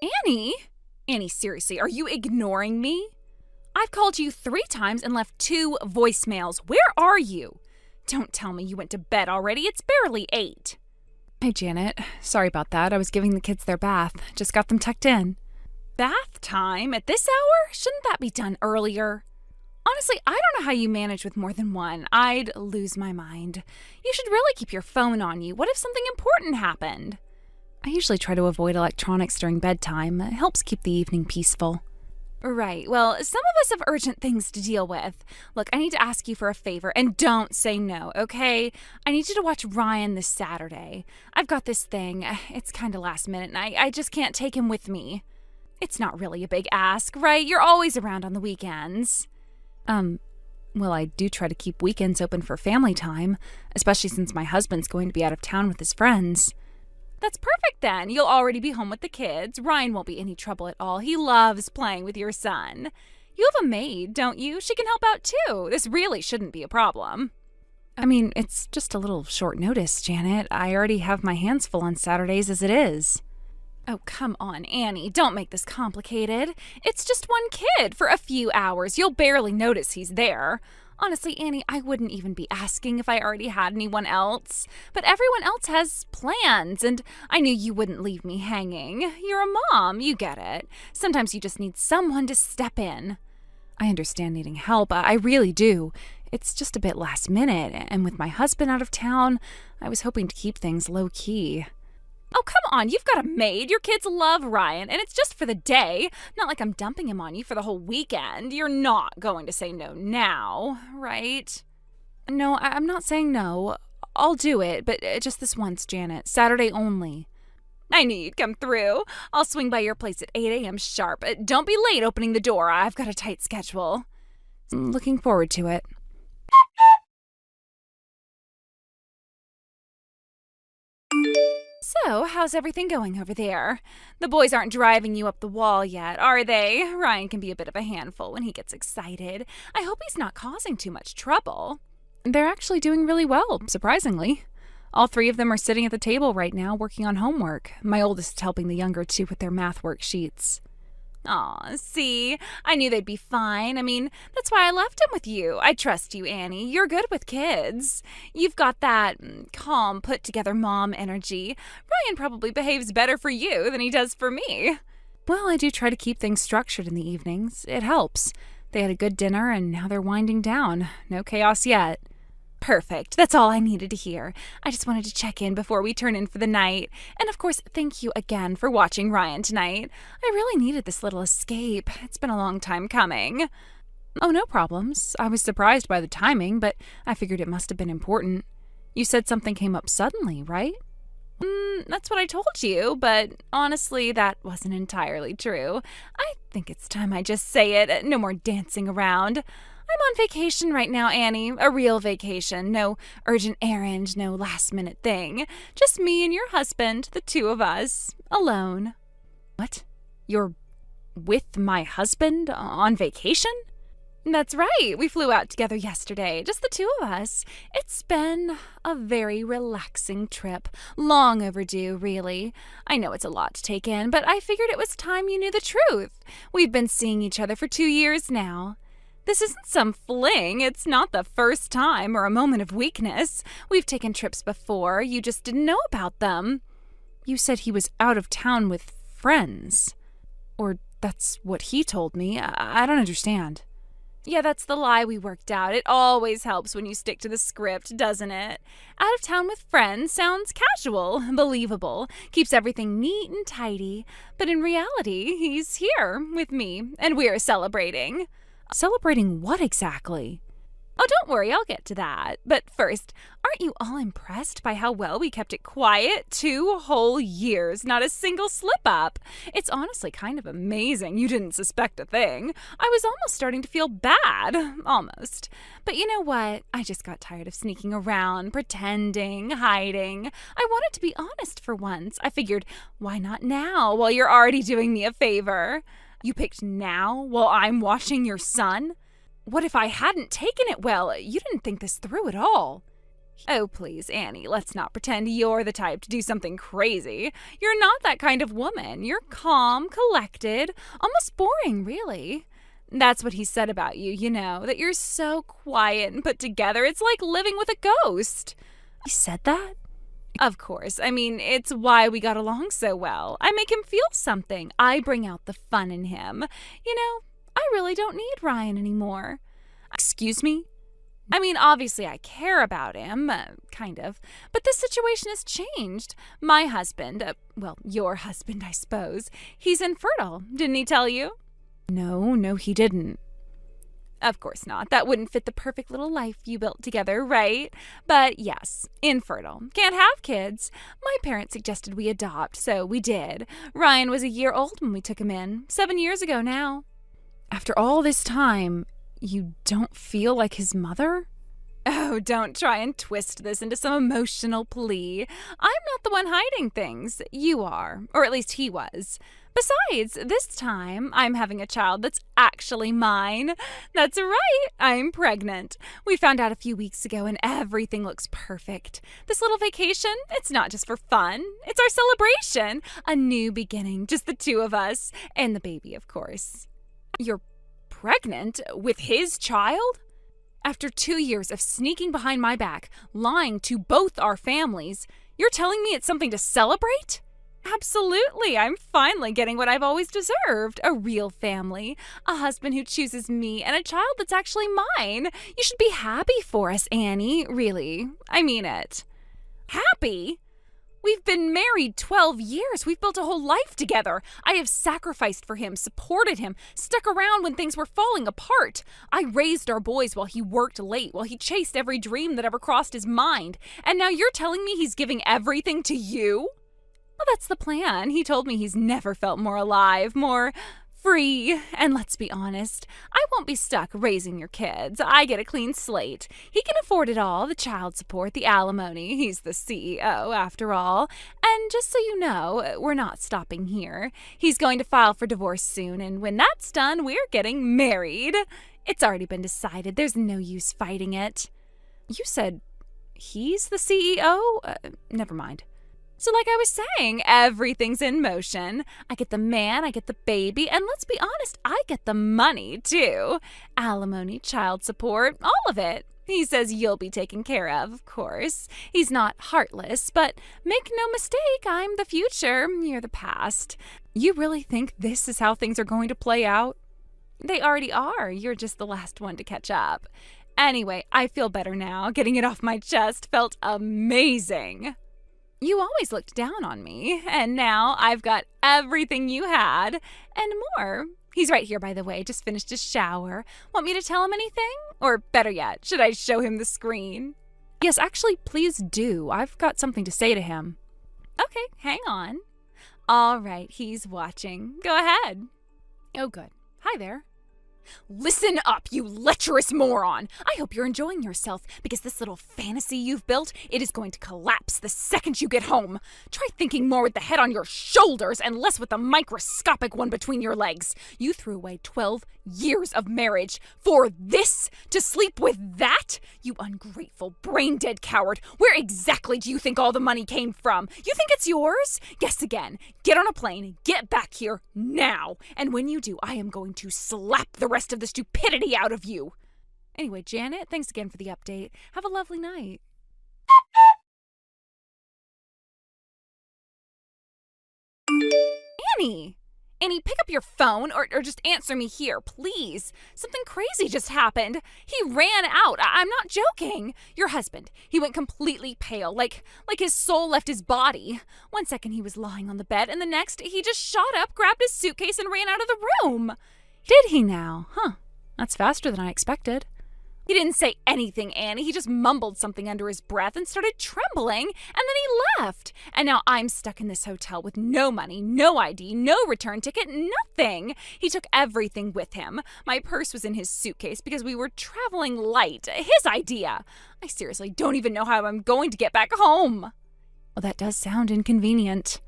Annie? Annie, seriously, are you ignoring me? I've called you 3 times and left 2 voicemails. Where are you? Don't tell me you went to bed already. It's barely 8. Hey, Janet. Sorry about that. I was giving the kids their bath. Just got them tucked in. Bath time? At this hour? Shouldn't that be done earlier? Honestly, I don't know how you manage with more than one. I'd lose my mind. You should really keep your phone on you. What if something important happened? I usually try to avoid electronics during bedtime. It helps keep the evening peaceful. Right. Well, some of us have urgent things to deal with. Look, I need to ask you for a favor, and don't say no, okay? I need you to watch Ryan this Saturday. I've got this thing. It's kind of last minute, and I just can't take him with me. It's not really a big ask, right? You're always around on the weekends. Well, I do try to keep weekends open for family time, especially since my husband's going to be out of town with his friends. That's perfect then. You'll already be home with the kids. Ryan won't be any trouble at all. He loves playing with your son. You have a maid, don't you? She can help out too. This really shouldn't be a problem. I mean, it's just a little short notice, Janet. I already have my hands full on Saturdays as it is. Oh, come on, Annie. Don't make this complicated. It's just one kid for a few hours. You'll barely notice he's there. Honestly, Annie, I wouldn't even be asking if I already had anyone else. But everyone else has plans, and I knew you wouldn't leave me hanging. You're a mom, you get it. Sometimes you just need someone to step in. I understand needing help. I really do. It's just a bit last minute, and with my husband out of town, I was hoping to keep things low-key. Oh, come on, you've got a maid. Your kids love Ryan, and it's just for the day. Not like I'm dumping him on you for the whole weekend. You're not going to say no now, right? No, I'm not saying no. I'll do it, but just this once, Janet. Saturday only. I knew you'd come through. I'll swing by your place at 8 a.m. sharp. Don't be late opening the door. I've got a tight schedule. Looking forward to it. So, how's everything going over there? The boys aren't driving you up the wall yet, are they? Ryan can be a bit of a handful when he gets excited. I hope he's not causing too much trouble. They're actually doing really well, surprisingly. All 3 of them are sitting at the table right now working on homework. My oldest is helping the younger 2 with their math worksheets. Aw, see? I knew they'd be fine. I mean, that's why I left him with you. I trust you, Annie. You're good with kids. You've got that calm, put-together mom energy. Ryan probably behaves better for you than he does for me. Well, I do try to keep things structured in the evenings. It helps. They had a good dinner, and now they're winding down. No chaos yet. Perfect. That's all I needed to hear. I just wanted to check in before we turn in for the night. And of course, thank you again for watching Ryan tonight. I really needed this little escape. It's been a long time coming. Oh, no problems. I was surprised by the timing, but I figured it must have been important. You said something came up suddenly, right? That's what I told you, but honestly, that wasn't entirely true. I think it's time I just say it. No more dancing around. I'm on vacation right now, Annie. A real vacation. No urgent errand, no last-minute thing. Just me and your husband, the 2 of us, alone. What? You're with my husband on vacation? That's right. We flew out together yesterday, just the 2 of us. It's been a very relaxing trip. Long overdue, really. I know it's a lot to take in, but I figured it was time you knew the truth. We've been seeing each other for 2 years now. This isn't some fling. It's not the first time or a moment of weakness. We've taken trips before. You just didn't know about them. You said he was out of town with friends. Or that's what he told me. I don't understand. Yeah, that's the lie we worked out. It always helps when you stick to the script, doesn't it? Out of town with friends sounds casual, believable, keeps everything neat and tidy. But in reality, he's here with me, and we're celebrating. Celebrating what exactly? Oh, don't worry, I'll get to that. But first, aren't you all impressed by how well we kept it quiet? 2 whole years, not a single slip-up. It's honestly kind of amazing you didn't suspect a thing. I was almost starting to feel bad. Almost. But you know what? I just got tired of sneaking around, pretending, hiding. I wanted to be honest for once. I figured, why not now, while you're already doing me a favor? You picked now, while I'm watching your son? What if I hadn't taken it well? You didn't think this through at all. Oh, please, Annie, let's not pretend you're the type to do something crazy. You're not that kind of woman. You're calm, collected, almost boring, really. That's what he said about you, that you're so quiet and put together. It's like living with a ghost. He said that? Of course. I mean, it's why we got along so well. I make him feel something. I bring out the fun in him. I really don't need Ryan anymore. Excuse me? I mean, obviously I care about him, kind of, but this situation has changed. My husband, your husband, I suppose, he's infertile. Didn't he tell you? No, he didn't. Of course not. That wouldn't fit the perfect little life you built together, right? But yes, infertile. Can't have kids. My parents suggested we adopt, so we did. Ryan was a year old when we took him in. 7 years ago now. After all this time, you don't feel like his mother? Oh, don't try and twist this into some emotional plea. I'm not the one hiding things. You are. Or at least he was. Besides, this time, I'm having a child that's actually mine. That's right, I'm pregnant. We found out a few weeks ago and everything looks perfect. This little vacation, it's not just for fun. It's our celebration. A new beginning, just the two of us. And the baby, of course. You're pregnant with his child? After 2 years of sneaking behind my back, lying to both our families, you're telling me it's something to celebrate? Absolutely. I'm finally getting what I've always deserved. A real family. A husband who chooses me and a child that's actually mine. You should be happy for us, Annie. Really. I mean it. Happy? We've been married 12 years. We've built a whole life together. I have sacrificed for him, supported him, stuck around when things were falling apart. I raised our boys while he worked late, while he chased every dream that ever crossed his mind. And now you're telling me he's giving everything to you? Well, that's the plan. He told me he's never felt more alive, more free. And let's be honest, I won't be stuck raising your kids. I get a clean slate. He can afford it all, the child support, the alimony. He's the CEO, after all. And just so you know, we're not stopping here. He's going to file for divorce soon, and when that's done, we're getting married. It's already been decided. There's no use fighting it. You said he's the CEO? Never mind. So like I was saying, everything's in motion. I get the man, I get the baby, and let's be honest, I get the money too. Alimony, child support, all of it. He says you'll be taken care of course. He's not heartless, but make no mistake, I'm the future, you're the past. You really think this is how things are going to play out? They already are. You're just the last one to catch up. Anyway, I feel better now. Getting it off my chest felt amazing. You always looked down on me, and now I've got everything you had, and more. He's right here, by the way, just finished his shower. Want me to tell him anything? Or better yet, should I show him the screen? Yes, actually, please do. I've got something to say to him. Okay, hang on. All right, he's watching. Go ahead. Oh, good. Hi there. Listen up, you lecherous moron! I hope you're enjoying yourself, because this little fantasy you've built, it is going to collapse the second you get home. Try thinking more with the head on your shoulders and less with the microscopic one between your legs. You threw away 12 years of marriage for this? To sleep with that? You ungrateful, brain-dead coward. Where exactly do you think all the money came from? You think it's yours? Guess again. Get on a plane, get back here now. And when you do, I am going to slap the rest of the stupidity out of you. Anyway, Janet, thanks again for the update. Have a lovely night. Annie, pick up your phone or just answer me here, please. Something crazy just happened. He ran out. I'm not joking. Your husband, he went completely pale, like his soul left his body. 1 second he was lying on the bed, and the next he just shot up, grabbed his suitcase, and ran out of the room. Did he now? Huh. That's faster than I expected. He didn't say anything, Annie. He just mumbled something under his breath and started trembling, and then he left. And now I'm stuck in this hotel with no money, no ID, no return ticket, nothing. He took everything with him. My purse was in his suitcase because we were traveling light. His idea. I seriously don't even know how I'm going to get back home. Well, that does sound inconvenient.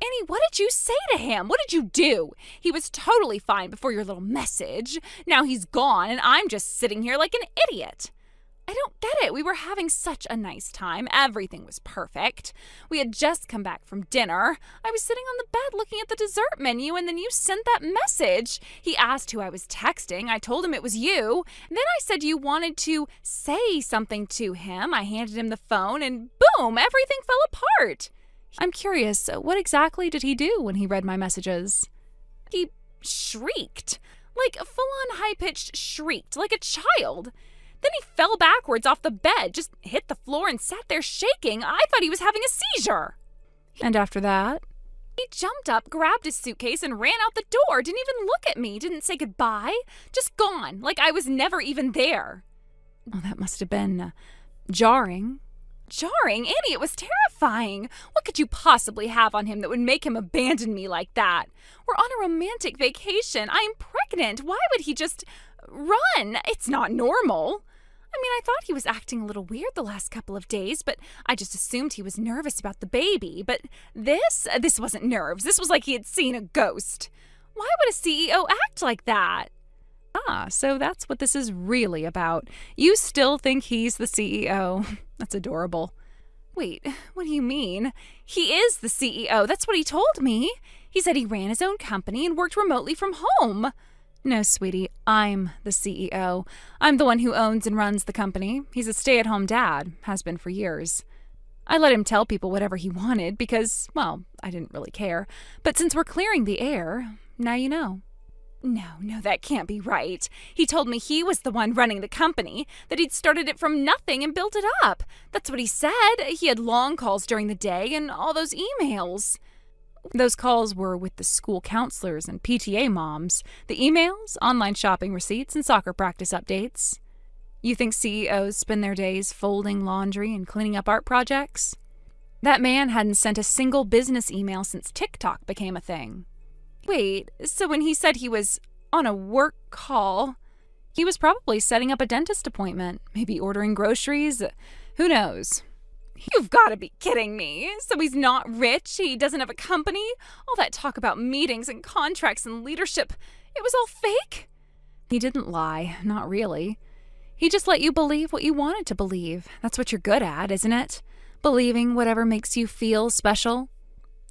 Annie, what did you say to him? What did you do? He was totally fine before your little message. Now he's gone, and I'm just sitting here like an idiot. I don't get it. We were having such a nice time. Everything was perfect. We had just come back from dinner. I was sitting on the bed looking at the dessert menu, and then you sent that message. He asked who I was texting. I told him it was you. And then I said you wanted to say something to him. I handed him the phone, and boom, everything fell apart. I'm curious, what exactly did he do when he read my messages? He shrieked. Like a full-on high-pitched shrieked, like a child. Then he fell backwards off the bed, just hit the floor and sat there shaking. I thought he was having a seizure. And after that? He jumped up, grabbed his suitcase, and ran out the door. Didn't even look at me, didn't say goodbye. Just gone, like I was never even there. Oh, that must have been jarring. Jarring? Annie, it was terrifying. What could you possibly have on him that would make him abandon me like that? We're on a romantic vacation. I'm pregnant. Why would he just run? It's not normal. I mean, I thought he was acting a little weird the last couple of days, but I just assumed he was nervous about the baby. But this wasn't nerves. This was like he had seen a ghost. Why would a CEO act like that? Ah, so that's what this is really about. You still think he's the CEO. That's adorable. Wait, what do you mean? He is the CEO. That's what he told me. He said he ran his own company and worked remotely from home. No, sweetie, I'm the CEO. I'm the one who owns and runs the company. He's a stay-at-home dad, has been for years. I let him tell people whatever he wanted because, well, I didn't really care. But since we're clearing the air, now you know. No, that can't be right. He told me he was the one running the company, that he'd started it from nothing and built it up. That's what he said. He had long calls during the day and all those emails. Those calls were with the school counselors and PTA moms. The emails, online shopping receipts, and soccer practice updates. You think CEOs spend their days folding laundry and cleaning up art projects? That man hadn't sent a single business email since TikTok became a thing. Wait, so when he said he was on a work call, he was probably setting up a dentist appointment, maybe ordering groceries. Who knows? You've got to be kidding me. So he's not rich? He doesn't have a company? All that talk about meetings and contracts and leadership, it was all fake? He didn't lie, not really. He just let you believe what you wanted to believe. That's what you're good at, isn't it? Believing whatever makes you feel special.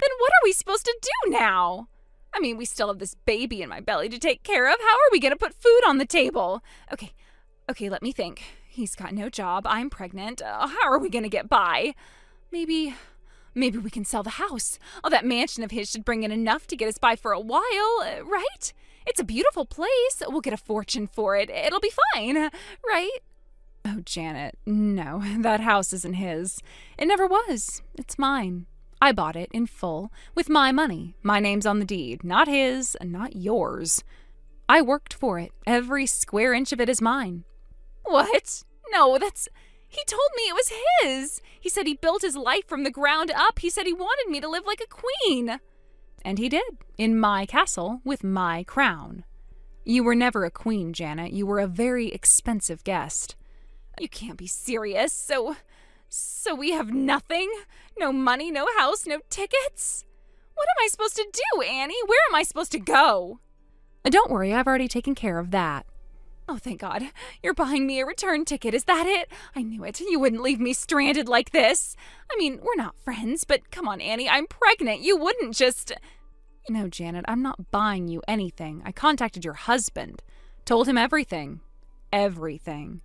Then what are we supposed to do now? I mean, we still have this baby in my belly to take care of. How are we going to put food on the table? Okay, let me think. He's got no job. I'm pregnant. How are we going to get by? Maybe we can sell the house. Oh, that mansion of his should bring in enough to get us by for a while, right? It's a beautiful place. We'll get a fortune for it. It'll be fine, right? Oh, Janet, no, that house isn't his. It never was. It's mine. I bought it in full, with my money. My name's on the deed, not his, not yours. I worked for it. Every square inch of it is mine. What? No, he told me it was his. He said he built his life from the ground up. He said he wanted me to live like a queen. And he did, in my castle, with my crown. You were never a queen, Janet. You were a very expensive guest. You can't be serious. So we have nothing? No money, no house, no tickets? What am I supposed to do, Annie? Where am I supposed to go? Don't worry, I've already taken care of that. Oh, thank God. You're buying me a return ticket, is that it? I knew it. You wouldn't leave me stranded like this. I mean, we're not friends, but come on, Annie, I'm pregnant. You wouldn't just... No, Janet, I'm not buying you anything. I contacted your husband. Told him everything. Everything.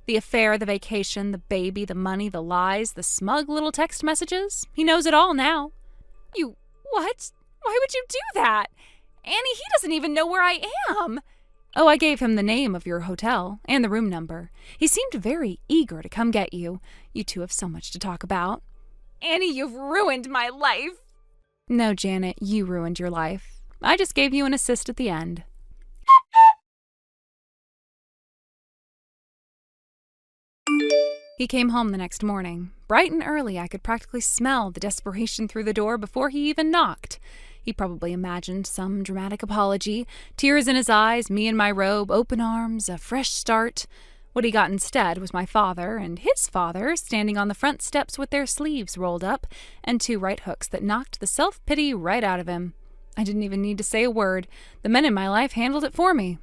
The affair, the vacation, the baby, the money, the lies, the smug little text messages. He knows it all now. You... what? Why would you do that? Annie, he doesn't even know where I am. Oh, I gave him the name of your hotel and the room number. He seemed very eager to come get you. You two have so much to talk about. Annie, you've ruined my life. No, Janet, you ruined your life. I just gave you an assist at the end. He came home the next morning. Bright and early, I could practically smell the desperation through the door before he even knocked. He probably imagined some dramatic apology, tears in his eyes, me in my robe, open arms, a fresh start. What he got instead was my father and his father standing on the front steps with their sleeves rolled up and two right hooks that knocked the self-pity right out of him. I didn't even need to say a word. The men in my life handled it for me.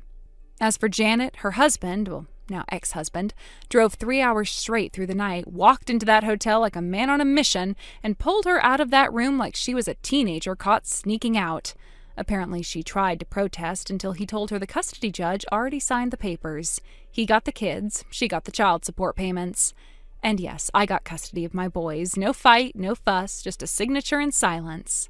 As for Janet, her husband, well, now ex-husband, drove 3 hours straight through the night, walked into that hotel like a man on a mission, and pulled her out of that room like she was a teenager caught sneaking out. Apparently, she tried to protest until he told her the custody judge already signed the papers. He got the kids, she got the child support payments. And yes, I got custody of my boys. No fight, no fuss, just a signature and silence.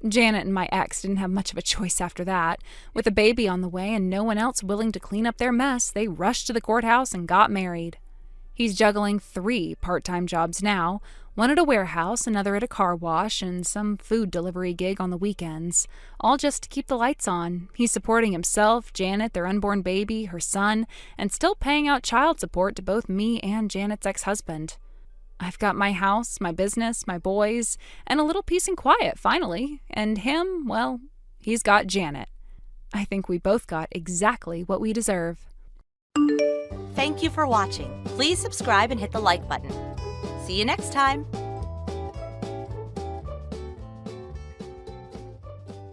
Janet and my ex didn't have much of a choice after that. With a baby on the way and no one else willing to clean up their mess, they rushed to the courthouse and got married. He's juggling 3 part-time jobs now, one at a warehouse, another at a car wash, and some food delivery gig on the weekends, all just to keep the lights on. He's supporting himself, Janet, their unborn baby, her son, and still paying out child support to both me and Janet's ex-husband. I've got my house, my business, my boys, and a little peace and quiet, finally. And him, well, he's got Janet. I think we both got exactly what we deserve. Thank you for watching. Please subscribe and hit the like button. See you next time.